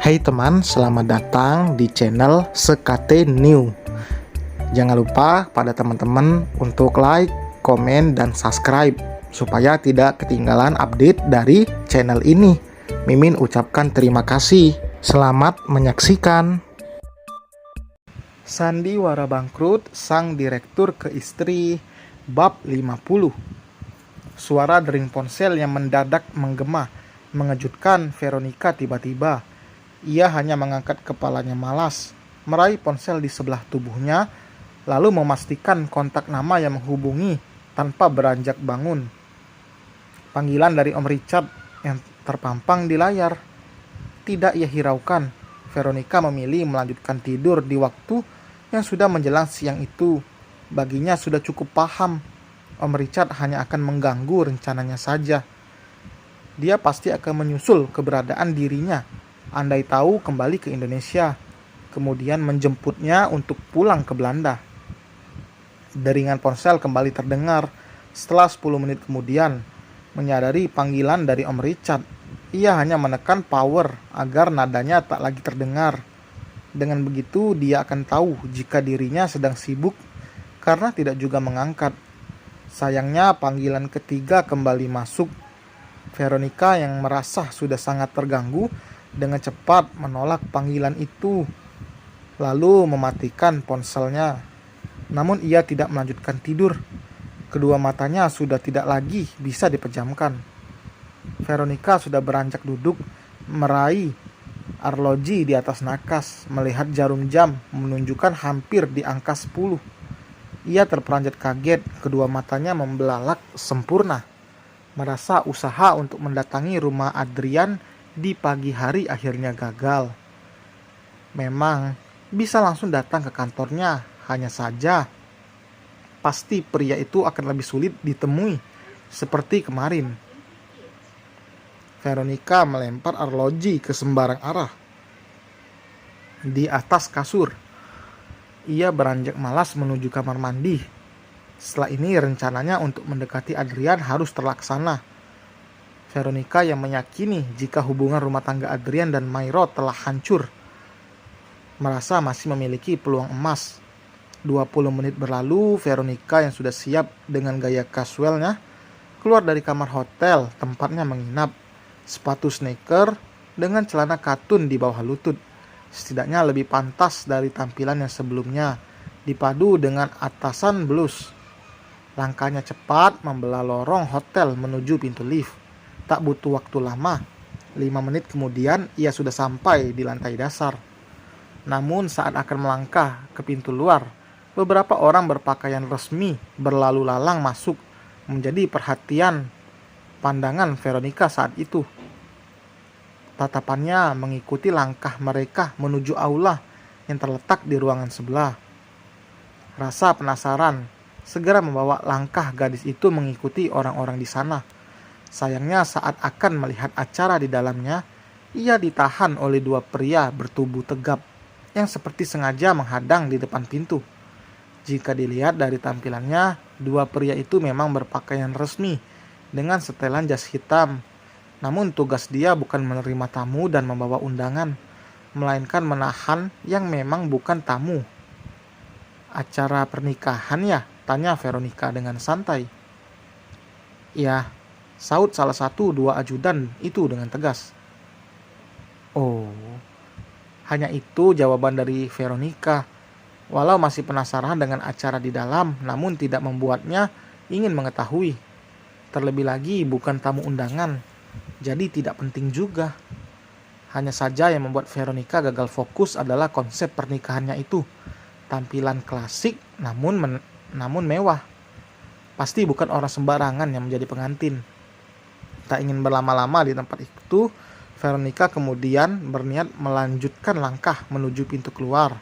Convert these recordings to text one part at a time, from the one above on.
Hai teman, selamat datang di channel Sekate New. Jangan lupa pada teman-teman untuk like, komen, dan subscribe supaya tidak ketinggalan update dari channel ini. Mimin ucapkan terima kasih. Selamat menyaksikan. Sandiwara bangkrut, sang direktur ke istri, bab 50. Suara dering ponsel yang mendadak menggema mengejutkan Veronica tiba-tiba. Ia hanya mengangkat kepalanya malas, meraih ponsel di sebelah tubuhnya, lalu memastikan kontak nama yang menghubungi tanpa beranjak bangun. Panggilan dari Om Richard yang terpampang di layar. Tidak ia hiraukan. Veronica memilih melanjutkan tidur di waktu yang sudah menjelang siang itu. Baginya sudah cukup paham, Om Richard hanya akan mengganggu rencananya saja. Dia pasti akan menyusul keberadaan dirinya andai tahu kembali ke Indonesia, kemudian menjemputnya untuk pulang ke Belanda. Deringan ponsel kembali terdengar setelah 10 menit kemudian. Menyadari panggilan dari Om Richard, ia hanya menekan power agar nadanya tak lagi terdengar. Dengan begitu, dia akan tahu jika dirinya sedang sibuk karena tidak juga mengangkat. Sayangnya panggilan ketiga kembali masuk. Veronica yang merasa sudah sangat terganggu dengan cepat menolak panggilan itu, lalu mematikan ponselnya. Namun ia tidak melanjutkan tidur. Kedua matanya sudah tidak lagi bisa dipejamkan. Veronica sudah beranjak duduk, meraih arloji di atas nakas, melihat jarum jam menunjukkan hampir di angka 10. Ia terperanjat kaget, kedua matanya membelalak sempurna. Merasa usaha untuk mendatangi rumah Adrian di pagi hari akhirnya gagal. Memang bisa langsung datang ke kantornya, hanya saja pasti pria itu akan lebih sulit ditemui seperti kemarin. Veronica melempar arloji ke sembarang arah di atas kasur. Ia beranjak malas menuju kamar mandi. Setelah ini rencananya untuk mendekati Adrian harus terlaksana. Veronica yang meyakini jika hubungan rumah tangga Adrian dan Mairo telah hancur, merasa masih memiliki peluang emas. 20 menit berlalu, Veronica yang sudah siap dengan gaya casualnya keluar dari kamar hotel tempatnya menginap. Sepatu sneaker dengan celana katun di bawah lutut, setidaknya lebih pantas dari tampilan yang sebelumnya, dipadu dengan atasan blus. Langkahnya cepat membelah lorong hotel menuju pintu lift. Tak butuh waktu lama, 5 menit kemudian ia sudah sampai di lantai dasar. Namun saat akan melangkah ke pintu luar, beberapa orang berpakaian resmi berlalu lalang masuk, menjadi perhatian pandangan Veronica saat itu. Tatapannya mengikuti langkah mereka menuju aula yang terletak di ruangan sebelah. Rasa penasaran segera membawa langkah gadis itu mengikuti orang-orang di sana. Sayangnya saat akan melihat acara di dalamnya, ia ditahan oleh dua pria bertubuh tegap yang seperti sengaja menghadang di depan pintu. Jika dilihat dari tampilannya, dua pria itu memang berpakaian resmi dengan setelan jas hitam. Namun tugas dia bukan menerima tamu dan membawa undangan, melainkan menahan yang memang bukan tamu. Acara pernikahan ya? Tanya Veronica dengan santai. Ya, saut salah satu dua ajudan itu dengan tegas. Oh, hanya itu jawaban dari Veronica. Walau masih penasaran dengan acara di dalam, namun tidak membuatnya ingin mengetahui. Terlebih lagi bukan tamu undangan, jadi tidak penting juga. Hanya saja yang membuat Veronica gagal fokus adalah konsep pernikahannya itu. Tampilan klasik namun mewah. Pasti bukan orang sembarangan yang menjadi pengantin. Tak ingin berlama-lama di tempat itu, Veronica kemudian berniat melanjutkan langkah menuju pintu keluar.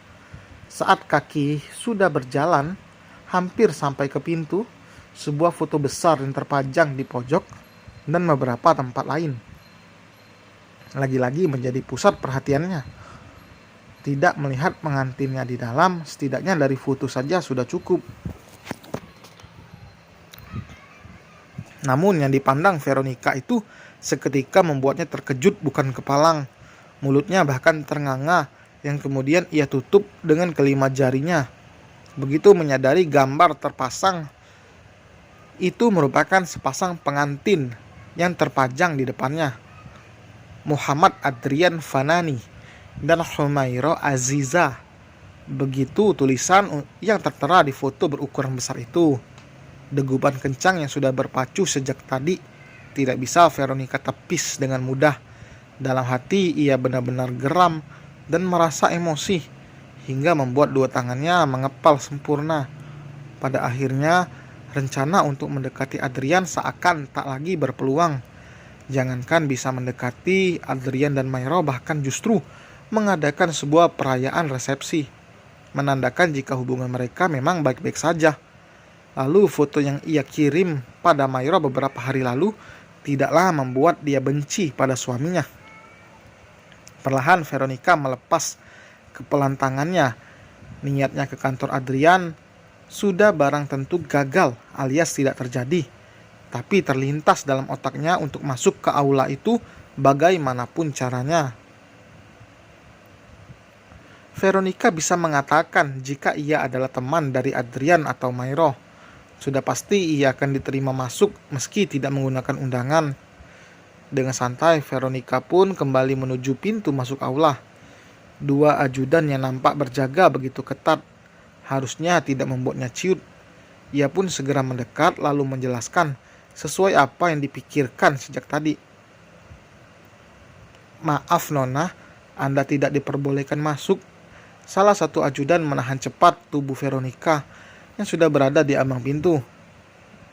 Saat kaki sudah berjalan, hampir sampai ke pintu, sebuah foto besar yang terpajang di pojok dan beberapa tempat lain lagi-lagi menjadi pusat perhatiannya. Tidak melihat pengantinnya di dalam, setidaknya dari foto saja sudah cukup. Namun yang dipandang Veronica itu seketika membuatnya terkejut bukan kepalang. Mulutnya bahkan ternganga yang kemudian ia tutup dengan kelima jarinya. Begitu menyadari gambar terpasang itu merupakan sepasang pengantin yang terpajang di depannya. Muhammad Adrian Fanani dan Humaira Aziza. Begitu tulisan yang tertera di foto berukuran besar itu. Degupan kencang yang sudah berpacu sejak tadi tidak bisa Veronica tepis dengan mudah. Dalam hati ia benar-benar geram dan merasa emosi hingga membuat dua tangannya mengepal sempurna. Pada akhirnya rencana untuk mendekati Adrian seakan tak lagi berpeluang. Jangankan bisa mendekati Adrian dan Mairo, bahkan justru mengadakan sebuah perayaan resepsi, menandakan jika hubungan mereka memang baik-baik saja. Lalu foto yang ia kirim pada Mairo beberapa hari lalu tidaklah membuat dia benci pada suaminya. Perlahan Veronica melepas kepelan tangannya. Niatnya ke kantor Adrian sudah barang tentu gagal alias tidak terjadi. Tapi terlintas dalam otaknya untuk masuk ke aula itu bagaimanapun caranya. Veronica bisa mengatakan jika ia adalah teman dari Adrian atau Mairo. Sudah pasti ia akan diterima masuk meski tidak menggunakan undangan. Dengan santai, Veronica pun kembali menuju pintu masuk aula. Dua ajudan yang nampak berjaga begitu ketat harusnya tidak membuatnya ciut. Ia pun segera mendekat lalu menjelaskan sesuai apa yang dipikirkan sejak tadi. "Maaf Nona, Anda tidak diperbolehkan masuk." Salah satu ajudan menahan cepat tubuh Veronica yang sudah berada di ambang pintu.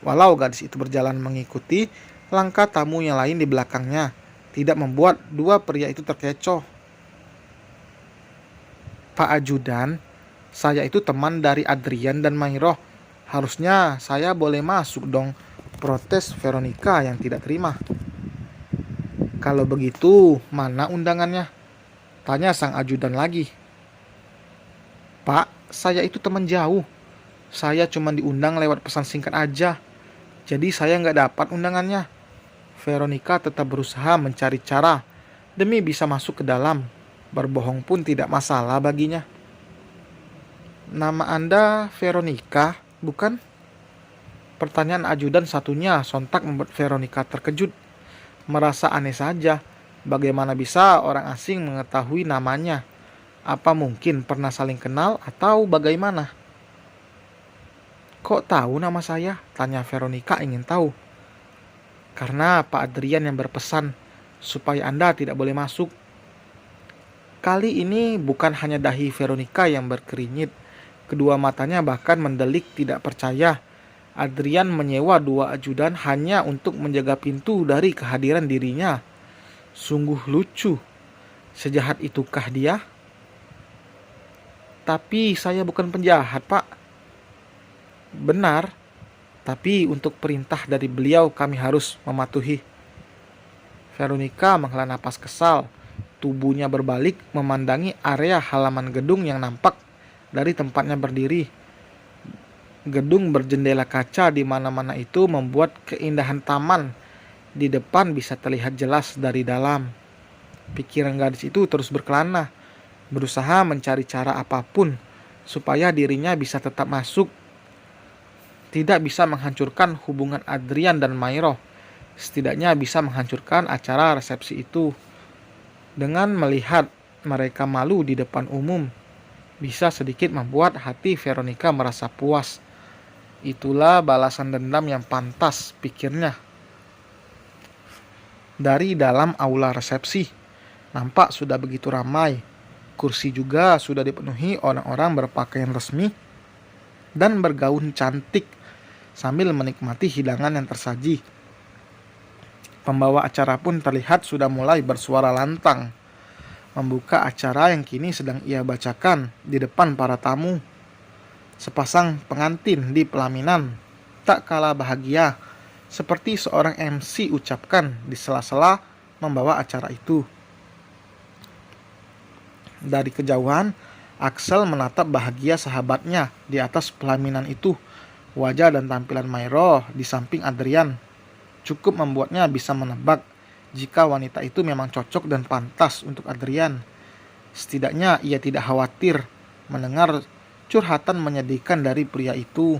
Walau gadis itu berjalan mengikuti langkah tamu yang lain di belakangnya, tidak membuat dua pria itu terkecoh. "Pak Ajudan, saya itu teman dari Adrian dan Mairo. Harusnya saya boleh masuk dong," protes Veronica yang tidak terima. "Kalau begitu, mana undangannya?" tanya sang ajudan lagi. "Pak, saya itu teman jauh. Saya cuma diundang lewat pesan singkat aja. Jadi saya nggak dapat undangannya." Veronica tetap berusaha mencari cara demi bisa masuk ke dalam. Berbohong pun tidak masalah baginya. "Nama Anda Veronica, bukan?" Pertanyaan ajudan satunya sontak membuat Veronica terkejut. Merasa aneh saja, bagaimana bisa orang asing mengetahui namanya? Apa mungkin pernah saling kenal atau bagaimana? "Kok tahu nama saya?" tanya Veronica ingin tahu. "Karena Pak Adrian yang berpesan supaya Anda tidak boleh masuk." Kali ini bukan hanya dahi Veronica yang berkerinyit, kedua matanya bahkan mendelik tidak percaya. Adrian menyewa dua ajudan hanya untuk menjaga pintu dari kehadiran dirinya. Sungguh lucu. Sejahat itukah dia? "Tapi saya bukan penjahat, Pak." "Benar, tapi untuk perintah dari beliau kami harus mematuhi." Veronica menghela napas kesal. Tubuhnya berbalik memandangi area halaman gedung yang nampak dari tempatnya berdiri. Gedung berjendela kaca di mana-mana itu membuat keindahan taman di depan bisa terlihat jelas dari dalam. Pikiran gadis itu terus berkelana, berusaha mencari cara apapun supaya dirinya bisa tetap masuk. Tidak bisa menghancurkan hubungan Adrian dan Mairo, setidaknya bisa menghancurkan acara resepsi itu. Dengan melihat mereka malu di depan umum, bisa sedikit membuat hati Veronica merasa puas. Itulah balasan dendam yang pantas, pikirnya. Dari dalam aula resepsi, nampak sudah begitu ramai. Kursi juga sudah dipenuhi orang-orang berpakaian resmi dan bergaun cantik sambil menikmati hidangan yang tersaji. Pembawa acara pun terlihat sudah mulai bersuara lantang, membuka acara yang kini sedang ia bacakan di depan para tamu. Sepasang pengantin di pelaminan tak kalah bahagia, seperti seorang MC ucapkan di sela-sela membawa acara itu. Dari kejauhan, Axel menatap bahagia sahabatnya di atas pelaminan itu. Wajah dan tampilan Mairo di samping Adrian cukup membuatnya bisa menebak jika wanita itu memang cocok dan pantas untuk Adrian. Setidaknya ia tidak khawatir mendengar curhatan menyedihkan dari pria itu.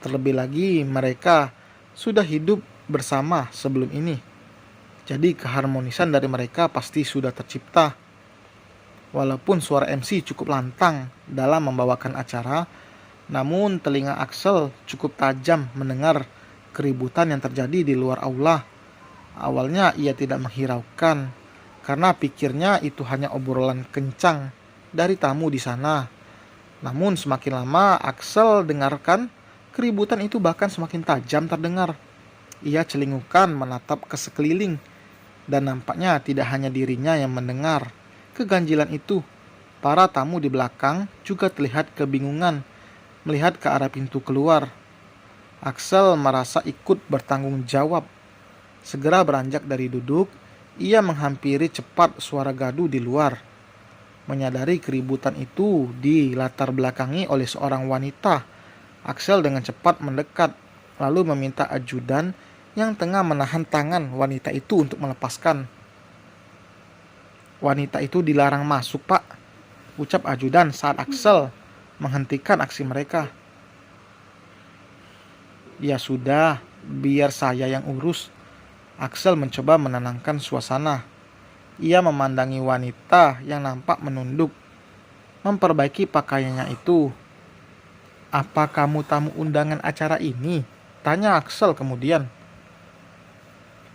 Terlebih lagi mereka sudah hidup bersama sebelum ini. Jadi keharmonisan dari mereka pasti sudah tercipta. Walaupun suara MC cukup lantang dalam membawakan acara, namun telinga Axel cukup tajam mendengar keributan yang terjadi di luar aula. Awalnya ia tidak menghiraukan, karena pikirnya itu hanya obrolan kencang dari tamu di sana. Namun semakin lama Axel dengarkan, keributan itu bahkan semakin tajam terdengar. Ia celingukan menatap ke sekeliling, dan nampaknya tidak hanya dirinya yang mendengar keganjilan itu. Para tamu di belakang juga terlihat kebingungan melihat ke arah pintu keluar. Axel merasa ikut bertanggung jawab. Segera beranjak dari duduk, ia menghampiri cepat suara gaduh di luar. Menyadari keributan itu dilatar belakangi oleh seorang wanita, Axel dengan cepat mendekat, lalu meminta ajudan yang tengah menahan tangan wanita itu untuk melepaskan. Wanita itu dilarang masuk, Pak, ucap ajudan saat Axel menghentikan aksi mereka. Ya sudah, biar saya yang urus. Axel mencoba menenangkan suasana. Ia memandangi wanita yang nampak menunduk, memperbaiki pakaiannya itu. Apa kamu tamu undangan acara ini? Tanya Axel kemudian.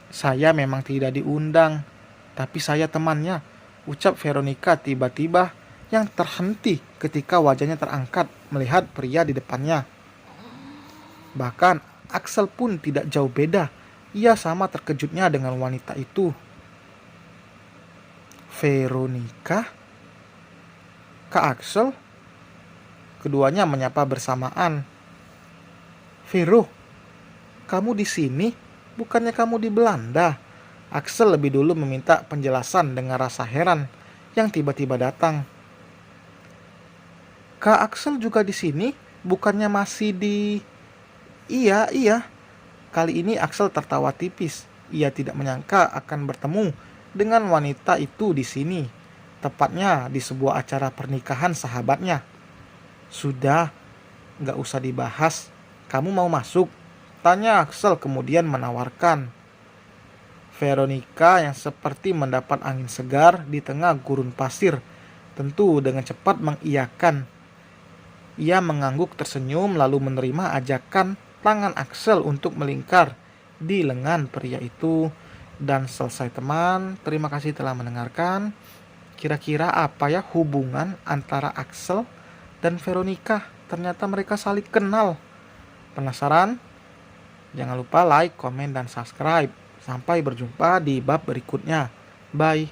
Saya memang tidak diundang, tapi saya temannya, ucap Veronica tiba-tiba yang terhenti ketika wajahnya terangkat melihat pria di depannya. Bahkan Axel pun tidak jauh beda. Ia sama terkejutnya dengan wanita itu. Veronica? Kak Axel? Keduanya menyapa bersamaan. Vero, kamu di sini? Bukannya kamu di Belanda? Axel lebih dulu meminta penjelasan dengan rasa heran yang tiba-tiba datang. Kak Axel juga di sini? Bukannya masih di... Iya. Kali ini Axel tertawa tipis. Ia tidak menyangka akan bertemu dengan wanita itu di sini. Tepatnya di sebuah acara pernikahan sahabatnya. Sudah, gak usah dibahas. Kamu mau masuk? Tanya Axel kemudian menawarkan. Veronica yang seperti mendapat angin segar di tengah gurun pasir, tentu dengan cepat mengiyakan. Ia mengangguk tersenyum lalu menerima ajakan tangan Axel untuk melingkar di lengan pria itu. Dan selesai teman, terima kasih telah mendengarkan. Kira-kira apa ya hubungan antara Axel dan Veronica? Ternyata mereka saling kenal. Penasaran? Jangan lupa like, komen, dan subscribe. Sampai berjumpa di bab berikutnya. Bye.